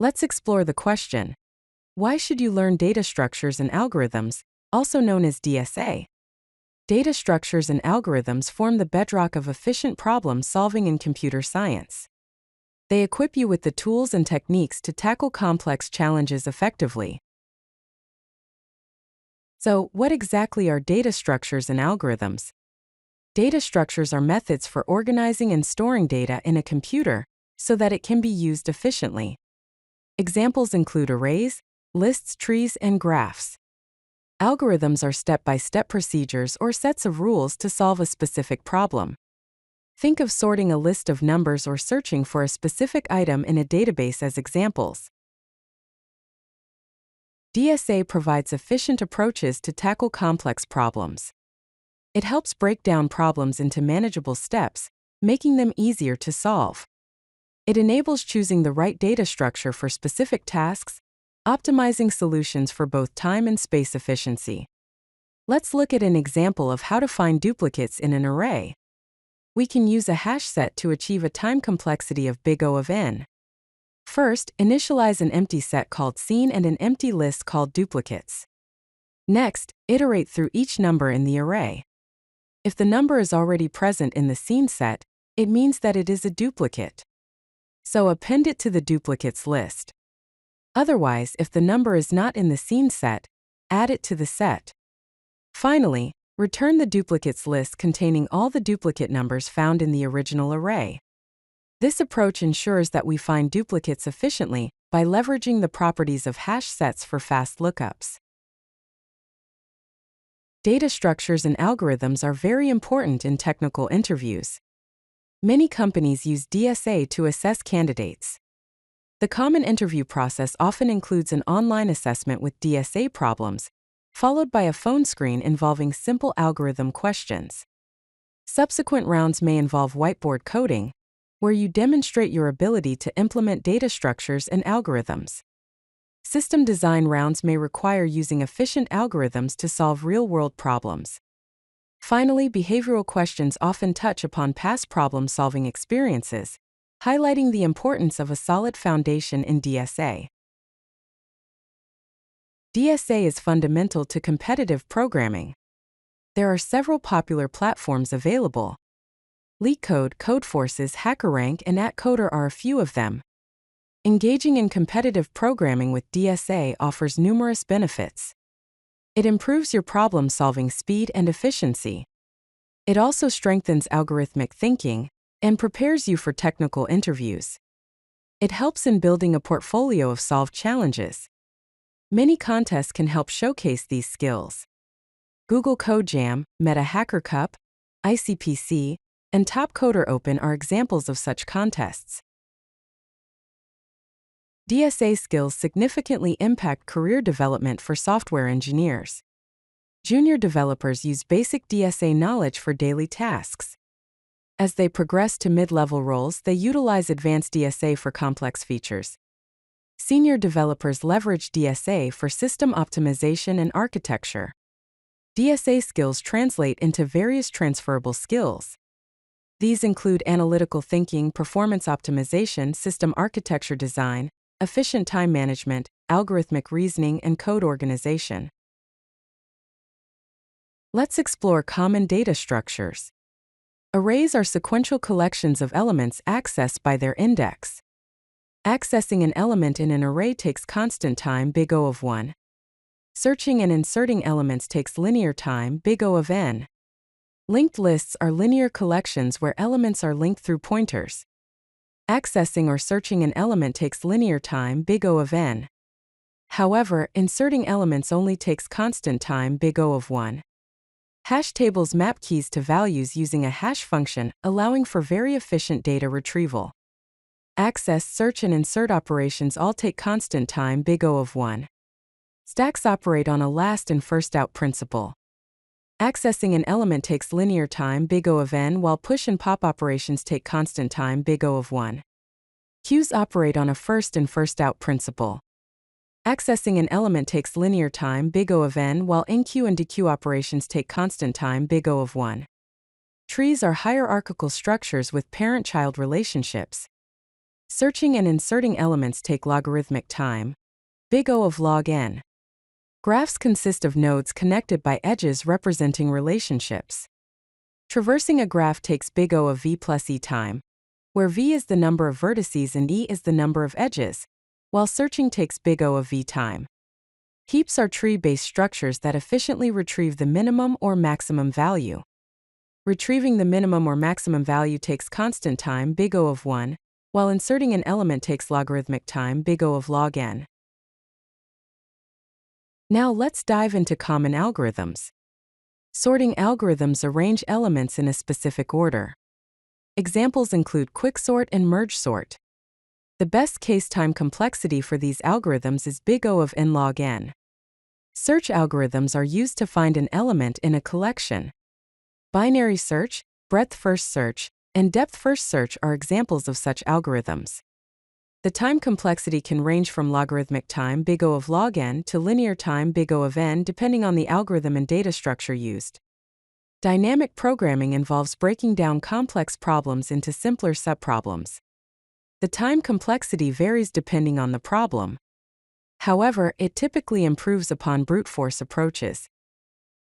Let's explore the question, why should you learn data structures and algorithms, also known as DSA? Data structures and algorithms form the bedrock of efficient problem-solving in computer science. They equip you with the tools and techniques to tackle complex challenges effectively. So, what exactly are data structures and algorithms? Data structures are methods for organizing and storing data in a computer so that it can be used efficiently. Examples include arrays, lists, trees, and graphs. Algorithms are step-by-step procedures or sets of rules to solve a specific problem. Think of sorting a list of numbers or searching for a specific item in a database as examples. DSA provides efficient approaches to tackle complex problems. It helps break down problems into manageable steps, making them easier to solve. It enables choosing the right data structure for specific tasks, optimizing solutions for both time and space efficiency. Let's look at an example of how to find duplicates in an array. We can use a hash set to achieve a time complexity of big O of n. First, initialize an empty set called scene and an empty list called duplicates. Next, iterate through each number in the array. If the number is already present in the scene set, it means that it is a duplicate. So append it to the duplicates list. Otherwise, if the number is not in the scene set, add it to the set. Finally, return the duplicates list containing all the duplicate numbers found in the original array. This approach ensures that we find duplicates efficiently by leveraging the properties of hash sets for fast lookups. Data structures and algorithms are very important in technical interviews. Many companies use DSA to assess candidates. The common interview process often includes an online assessment with DSA problems, followed by a phone screen involving simple algorithm questions. Subsequent rounds may involve whiteboard coding, where you demonstrate your ability to implement data structures and algorithms. System design rounds may require using efficient algorithms to solve real-world problems. Finally, behavioral questions often touch upon past problem-solving experiences, highlighting the importance of a solid foundation in DSA. DSA is fundamental to competitive programming. There are several popular platforms available. LeetCode, Codeforces, HackerRank, and @Coder are a few of them. Engaging in competitive programming with DSA offers numerous benefits. It improves your problem-solving speed and efficiency. It also strengthens algorithmic thinking and prepares you for technical interviews. It helps in building a portfolio of solved challenges. Many contests can help showcase these skills. Google Code Jam, Meta Hacker Cup, ICPC, and Top Coder Open are examples of such contests. DSA skills significantly impact career development for software engineers. Junior developers use basic DSA knowledge for daily tasks. As they progress to mid-level roles, they utilize advanced DSA for complex features. Senior developers leverage DSA for system optimization and architecture. DSA skills translate into various transferable skills. These include analytical thinking, performance optimization, system architecture design, efficient time management, algorithmic reasoning, and code organization. Let's explore common data structures. Arrays are sequential collections of elements accessed by their index. Accessing an element in an array takes constant time, big O of 1. Searching and inserting elements takes linear time, big O of n. Linked lists are linear collections where elements are linked through pointers. Accessing or searching an element takes linear time, big O of n. However, inserting elements only takes constant time, big O of 1. Hash tables map keys to values using a hash function, allowing for very efficient data retrieval. Access, search, and insert operations all take constant time, big O of 1. Stacks operate on a last and first out principle. Accessing an element takes linear time, big O of n, while push and pop operations take constant time, big O of 1. Queues operate on a first and first out principle. Accessing an element takes linear time, big O of n, while enqueue and dequeue operations take constant time, big O of 1. Trees are hierarchical structures with parent-child relationships. Searching and inserting elements take logarithmic time, big O of log n. Graphs consist of nodes connected by edges representing relationships. Traversing a graph takes big O of v plus e time, where v is the number of vertices and e is the number of edges, while searching takes big O of v time. Heaps are tree-based structures that efficiently retrieve the minimum or maximum value. Retrieving the minimum or maximum value takes constant time big O of 1, while inserting an element takes logarithmic time big O of log n. Now let's dive into common algorithms. Sorting algorithms arrange elements in a specific order. Examples include quicksort and merge sort. The best case time complexity for these algorithms is big O of n log n. Search algorithms are used to find an element in a collection. Binary search, breadth-first search, and depth-first search are examples of such algorithms. The time complexity can range from logarithmic time big O of log n to linear time big O of n depending on the algorithm and data structure used. Dynamic programming involves breaking down complex problems into simpler subproblems. The time complexity varies depending on the problem. However, it typically improves upon brute force approaches.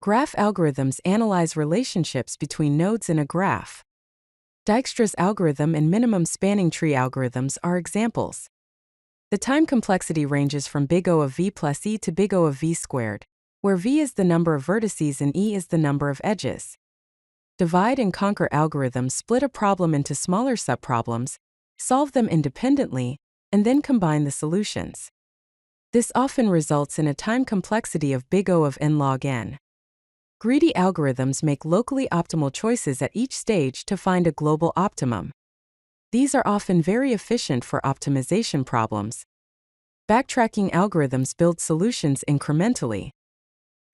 Graph algorithms analyze relationships between nodes in a graph. Dijkstra's algorithm and minimum spanning tree algorithms are examples. The time complexity ranges from big O of v plus e to big O of v squared, where v is the number of vertices and e is the number of edges. Divide and conquer algorithms split a problem into smaller subproblems, solve them independently, and then combine the solutions. This often results in a time complexity of big O of n log n. Greedy algorithms make locally optimal choices at each stage to find a global optimum. These are often very efficient for optimization problems. Backtracking algorithms build solutions incrementally.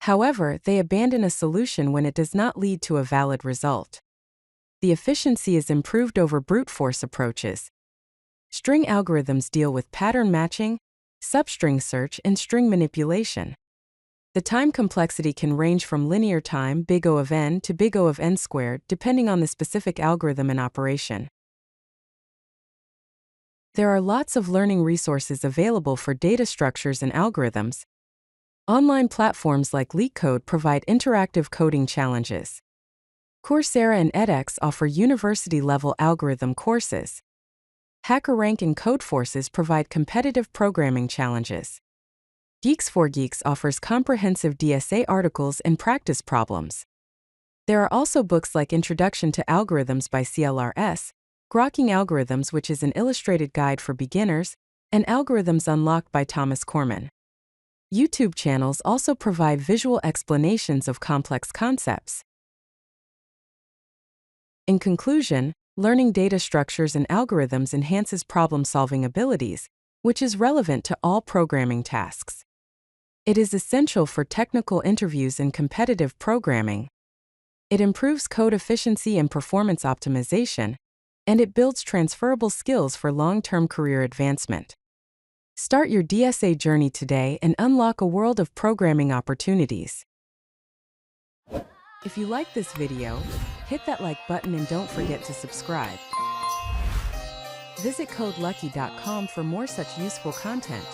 However, they abandon a solution when it does not lead to a valid result. The efficiency is improved over brute force approaches. String algorithms deal with pattern matching, substring search, and string manipulation. The time complexity can range from linear time big O of n to big O of n squared depending on the specific algorithm and operation. There are lots of learning resources available for data structures and algorithms. Online platforms like LeetCode provide interactive coding challenges. Coursera and edX offer university-level algorithm courses. HackerRank and Codeforces provide competitive programming challenges. Geeks4Geeks offers comprehensive DSA articles and practice problems. There are also books like Introduction to Algorithms by CLRS, Grokking Algorithms, which is an illustrated guide for beginners, and Algorithms Unlocked by Thomas Corman. YouTube channels also provide visual explanations of complex concepts. In conclusion, learning data structures and algorithms enhances problem-solving abilities, which is relevant to all programming tasks. It is essential for technical interviews and competitive programming. It improves code efficiency and performance optimization, and it builds transferable skills for long-term career advancement. Start your DSA journey today and unlock a world of programming opportunities. If you like this video, hit that like button and don't forget to subscribe. Visit codelucky.com for more such useful content.